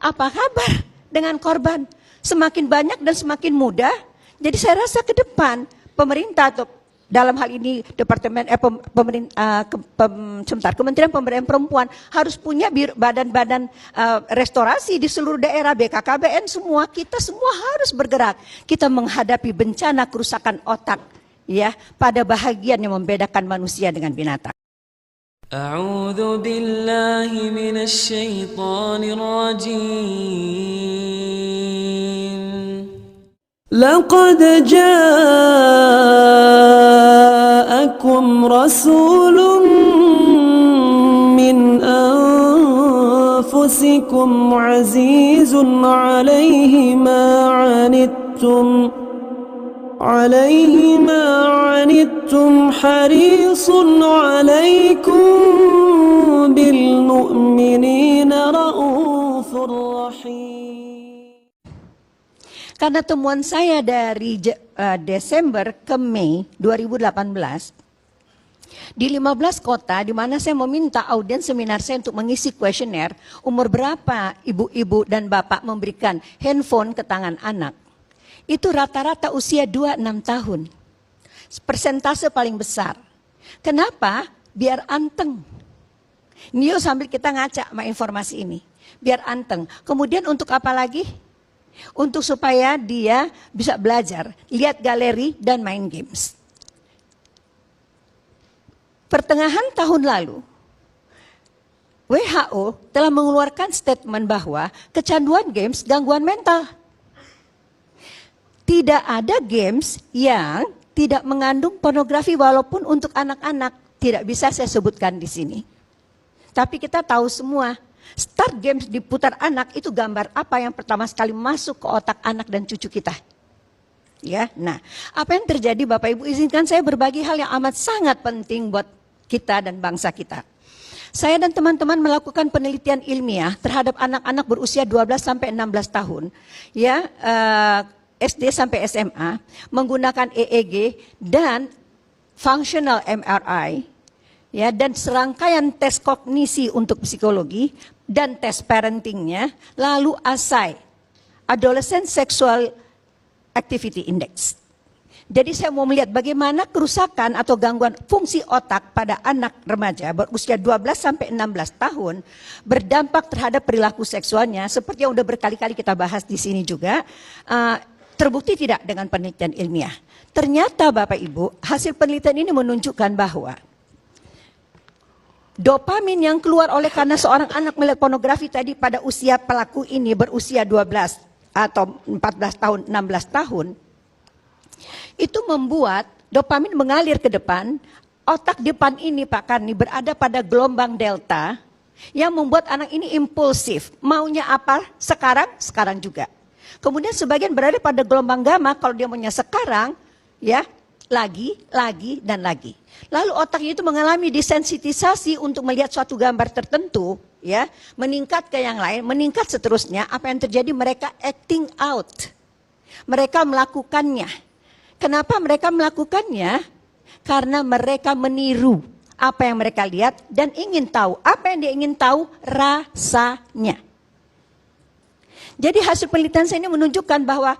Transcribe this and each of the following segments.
Apa kabar dengan korban? Semakin banyak dan semakin mudah. Jadi saya rasa ke depan pemerintah atau dalam hal ini Kementerian Pemberdayaan Perempuan harus punya badan-badan restorasi di seluruh daerah, BKKBN semua, kita semua harus bergerak. Kita menghadapi bencana kerusakan otak ya pada bahagian yang membedakan manusia dengan binatang. A'udzu billahi minasy syaithanir rajim. Laqad ja'akum rasulun min anfusikum azizun 'alaihi ma 'anittum harisun 'alaikum bil mu'minina raufur rahim. Karena temuan saya dari Desember ke Mei 2018, di 15 kota di mana saya meminta audiens seminar saya untuk mengisi kuesioner, umur berapa ibu-ibu dan bapak memberikan handphone ke tangan anak. Itu rata-rata usia 2-6 tahun. Persentase paling besar. Kenapa? Biar anteng. Nio sambil kita ngaca sama informasi ini. Biar anteng. Kemudian untuk apa lagi? Untuk supaya dia bisa belajar, lihat galeri dan main games. Pertengahan tahun lalu, WHO telah mengeluarkan statement bahwa kecanduan games gangguan mental. Tidak ada games yang tidak mengandung pornografi walaupun untuk anak-anak. Tidak bisa saya sebutkan di sini. Tapi kita tahu semua. Start games diputar anak itu gambar apa yang pertama sekali masuk ke otak anak dan cucu kita. Ya, nah, apa yang terjadi Bapak Ibu, izinkan saya berbagi hal yang amat sangat penting buat kita dan bangsa kita. Saya dan teman-teman melakukan penelitian ilmiah terhadap anak-anak berusia 12 sampai 16 tahun, ya, SD sampai SMA menggunakan EEG dan functional MRI, ya, dan serangkaian tes kognisi untuk psikologi dan tes parentingnya, lalu ASI, Adolescent Sexual Activity Index. Jadi saya mau melihat bagaimana kerusakan atau gangguan fungsi otak pada anak remaja berusia 12 sampai 16 tahun berdampak terhadap perilaku seksualnya, seperti yang udah berkali-kali kita bahas di sini juga. Terbukti tidak dengan penelitian ilmiah. Ternyata Bapak Ibu, hasil penelitian ini menunjukkan bahwa dopamin yang keluar oleh karena seorang anak melihat pornografi tadi pada usia pelaku ini berusia 12 atau 14 tahun, 16 tahun, itu membuat dopamin mengalir ke depan. Otak depan ini Pak Karni berada pada gelombang delta yang membuat anak ini impulsif. Maunya apa? Sekarang juga. Kemudian sebagian berada pada gelombang gamma, kalau dia maunya sekarang, ya, lagi, dan lagi. Lalu otaknya itu mengalami desensitisasi untuk melihat suatu gambar tertentu, ya, meningkat ke yang lain, meningkat seterusnya. Apa yang terjadi? Mereka acting out. Mereka melakukannya. Kenapa mereka melakukannya? Karena mereka meniru apa yang mereka lihat dan ingin tahu. Apa yang dia ingin tahu? Rasanya. Jadi hasil penelitian saya ini menunjukkan bahwa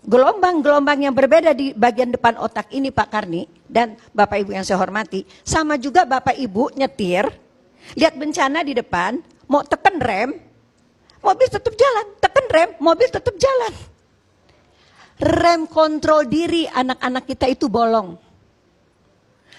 gelombang-gelombang yang berbeda di bagian depan otak ini Pak Karni dan Bapak Ibu yang saya hormati, sama juga Bapak Ibu nyetir, lihat bencana di depan, mau tekan rem, mobil tetap jalan, tekan rem, mobil tetap jalan. Rem kontrol diri anak-anak kita itu bolong.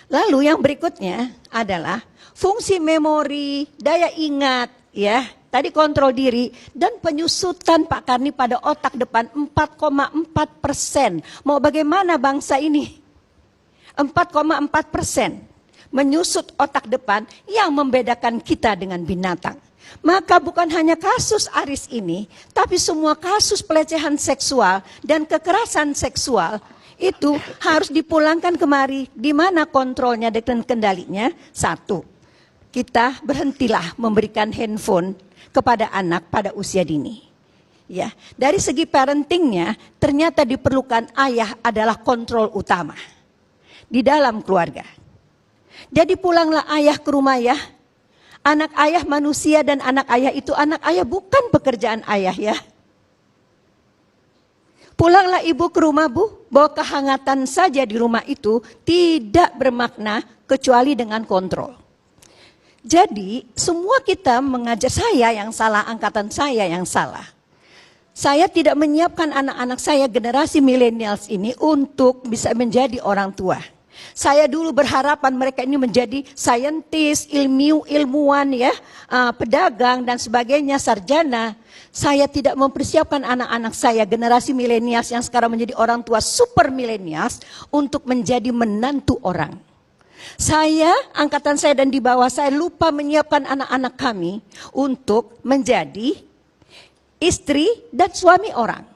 Lalu yang berikutnya adalah fungsi memori, daya ingat, ya. Tadi kontrol diri dan penyusutan Pak Karni pada otak depan 4,4%. Mau bagaimana bangsa ini? 4,4% menyusut otak depan yang membedakan kita dengan binatang. Maka bukan hanya kasus Aris ini, tapi semua kasus pelecehan seksual dan kekerasan seksual itu harus dipulangkan kemari. Di mana kontrolnya dan kendalinya? Satu, kita berhentilah memberikan handphone kepada anak pada usia dini. Ya, dari segi parentingnya ternyata diperlukan ayah adalah kontrol utama di dalam keluarga. Jadi pulanglah ayah ke rumah ya. Anak ayah manusia dan anak ayah itu anak ayah, bukan pekerjaan ayah ya. Pulanglah ibu ke rumah bu, bahwa kehangatan saja di rumah itu tidak bermakna kecuali dengan kontrol. Jadi semua kita mengajar, saya yang salah, angkatan saya yang salah. Saya tidak menyiapkan anak-anak saya generasi millennials ini untuk bisa menjadi orang tua. Saya dulu berharapan mereka ini menjadi saintis, ilmuwan ya, pedagang dan sebagainya, sarjana. Saya tidak mempersiapkan anak-anak saya generasi milenials yang sekarang menjadi orang tua super milenials untuk menjadi menantu orang. Saya, angkatan saya dan di bawah saya lupa menyiapkan anak-anak kami untuk menjadi istri dan suami orang.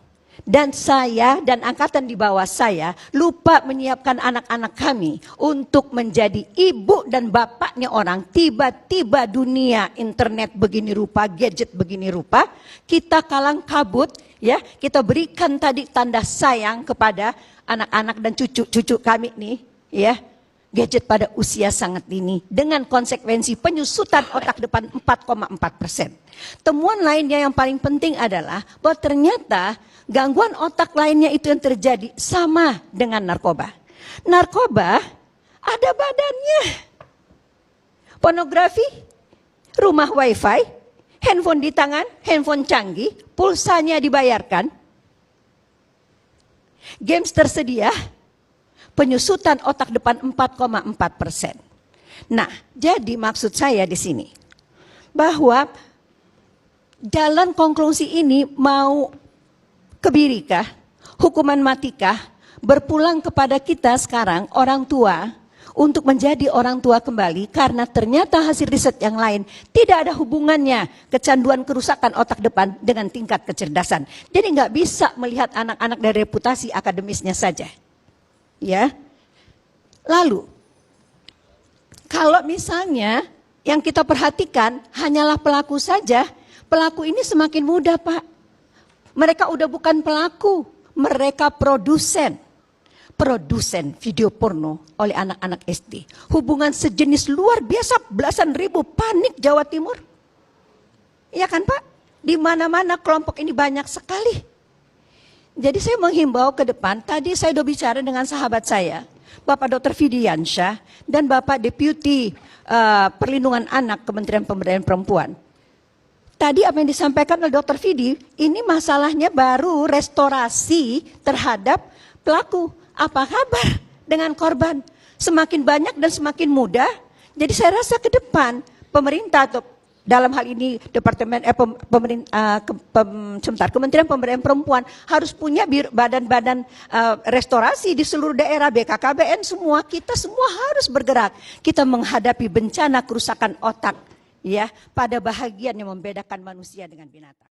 Dan saya dan angkatan di bawah saya lupa menyiapkan anak-anak kami untuk menjadi ibu dan bapaknya orang. Tiba-tiba dunia internet begini rupa, gadget begini rupa, kita kalang kabut ya, kita berikan tadi tanda sayang kepada anak-anak dan cucu-cucu kami nih ya. Gadget pada usia sangat dini dengan konsekuensi penyusutan otak depan 4,4%. Temuan lainnya yang paling penting adalah bahwa ternyata gangguan otak lainnya itu yang terjadi sama dengan narkoba. Narkoba ada badannya. Pornografi, rumah wifi, handphone di tangan, handphone canggih, pulsanya dibayarkan. Games tersedia. Penyusutan otak depan 4,4%. Nah, jadi maksud saya di sini bahwa jalan konklusi ini mau kebirikah, hukuman matikah, berpulang kepada kita sekarang orang tua untuk menjadi orang tua kembali, karena ternyata hasil riset yang lain tidak ada hubungannya kecanduan kerusakan otak depan dengan tingkat kecerdasan. Jadi nggak bisa melihat anak-anak dari reputasi akademisnya saja. Ya, lalu kalau misalnya yang kita perhatikan hanyalah pelaku saja, pelaku ini semakin mudah Pak. Mereka udah bukan pelaku, mereka produsen video porno oleh anak-anak SD. Hubungan sejenis luar biasa, belasan ribu, panik Jawa Timur. Iya kan Pak? Di mana-mana kelompok ini banyak sekali. Jadi saya menghimbau ke depan, tadi saya sudah bicara dengan sahabat saya, Bapak Dr. Fidiansyah dan Bapak Deputi Perlindungan Anak Kementerian Pemberdayaan Perempuan. Tadi apa yang disampaikan oleh Dr. Fidi, ini masalahnya baru restorasi terhadap pelaku. Apa kabar dengan korban? Semakin banyak dan semakin mudah. Jadi saya rasa ke depan pemerintah atau dalam hal ini Kementerian Pemberdayaan Perempuan harus punya badan-badan restorasi di seluruh daerah, BKKBN semua, kita semua harus bergerak. Kita menghadapi bencana kerusakan otak ya, pada bahagian yang membedakan manusia dengan binatang.